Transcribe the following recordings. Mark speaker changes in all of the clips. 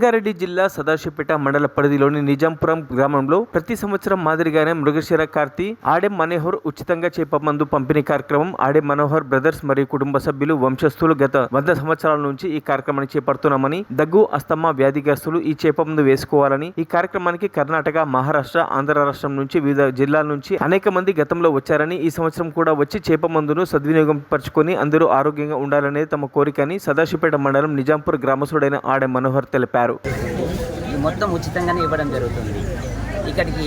Speaker 1: రంగారెడ్డి జిల్లా సదాశివపేట మండల పరిధిలోని నిజాంపురం గ్రామంలో ప్రతి సంవత్సరం మాదిరిగానే మృగశిర కార్తీ ఆడెం మనోహర్ ఉచితంగా చేప మందు పంపిణీ కార్యక్రమం ఆడెం మనోహర్ బ్రదర్స్ మరియు కుటుంబ సభ్యులు వంశస్థులు గత 100 సంవత్సరాల నుంచి ఈ కార్యక్రమాన్ని చేపడుతున్నామని, దగ్గు అస్తమా వ్యాధిగ్రస్తులు ఈ చేప మందు వేసుకోవాలని, ఈ కార్యక్రమానికి కర్ణాటక, మహారాష్ట్ర, ఆంధ్ర రాష్ట్రం నుంచి వివిధ జిల్లాల నుంచి అనేక మంది గతంలో వచ్చారని, ఈ సంవత్సరం కూడా వచ్చి చేప మందును సద్వినియోగం పరుచుకొని అందరూ ఆరోగ్యంగా ఉండాలనేది తమ కోరికని సదాశివపేట మండలం నిజాంపూర్ గ్రామస్తుడైన ఆడెం మనోహర్ తెలిపారు.
Speaker 2: మొత్తం ఉచితంగానే ఇవ్వడం జరుగుతుంది. ఇక్కడికి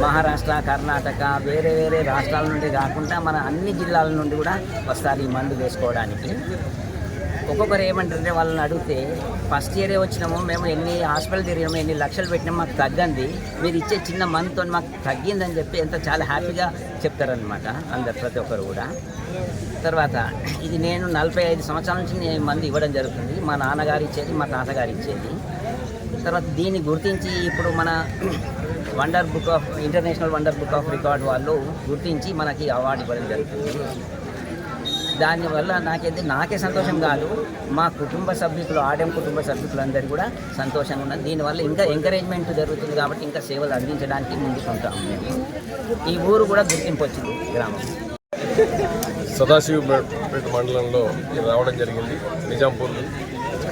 Speaker 2: మహారాష్ట్ర, కర్ణాటక, వేరే వేరే రాష్ట్రాల నుండి కాకుండా మన అన్ని జిల్లాల నుండి కూడా వస్తారు ఈ మందు వేసుకోవడానికి. ఒక్కొక్కరు ఏమంటారంటే వాళ్ళని అడిగితే ఫస్ట్ ఇయరే వచ్చినాము, మేము ఎన్ని హాస్పిటల్ తిరిగాము, ఎన్ని లక్షలు పెట్టినాము, మాకు తగ్గంది, మీరు ఇచ్చే చిన్న మందుతో మాకు తగ్గిందని చెప్పి చాలా హ్యాపీగా చెప్తారనమాట అందరు, ప్రతి ఒక్కరు కూడా. తర్వాత ఇది నేను 45 సంవత్సరాల నుంచి నేను మందు ఇవ్వడం జరుగుతుంది. మా నాన్నగారు ఇచ్చేది, మా తాతగారు ఇచ్చేది. తర్వాత దీన్ని గుర్తించి ఇప్పుడు మన international wonder book of record వాళ్ళు గుర్తించి మనకి అవార్డు ఇవ్వడం జరుగుతుంది. దానివల్ల నాకే సంతోషం కాదు, మా కుటుంబ సభ్యులు, ఆడెం కుటుంబ సభ్యులందరూ కూడా సంతోషంగా ఉన్నారు. దీనివల్ల ఇంకా ఎంకరేజ్మెంట్ జరుగుతుంది కాబట్టి ఇంకా సేవలు అందించడానికి ముందుకుంటాము. ఈ ఊరు కూడా గుర్తింపు వచ్చింది గ్రామం.
Speaker 3: సదాశివపేట మండలంలో రావడం జరిగింది, నిజాంపూర్.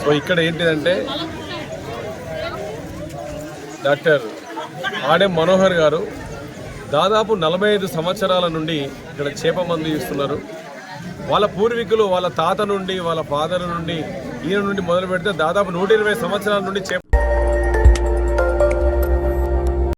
Speaker 3: సో ఇక్కడ ఏంటిదంటే డాక్టర్ ఆడెం మనోహర్ గారు దాదాపు 45 సంవత్సరాల నుండి ఇక్కడ చేప మందు ఇస్తున్నారు. వాళ్ళ పూర్వీకులు, వాళ్ళ తాత నుండి, వాళ్ళ ఫాదర్ నుండి, ఈయన నుండి మొదలు పెడితే దాదాపు 120 సంవత్సరాల నుండి చేప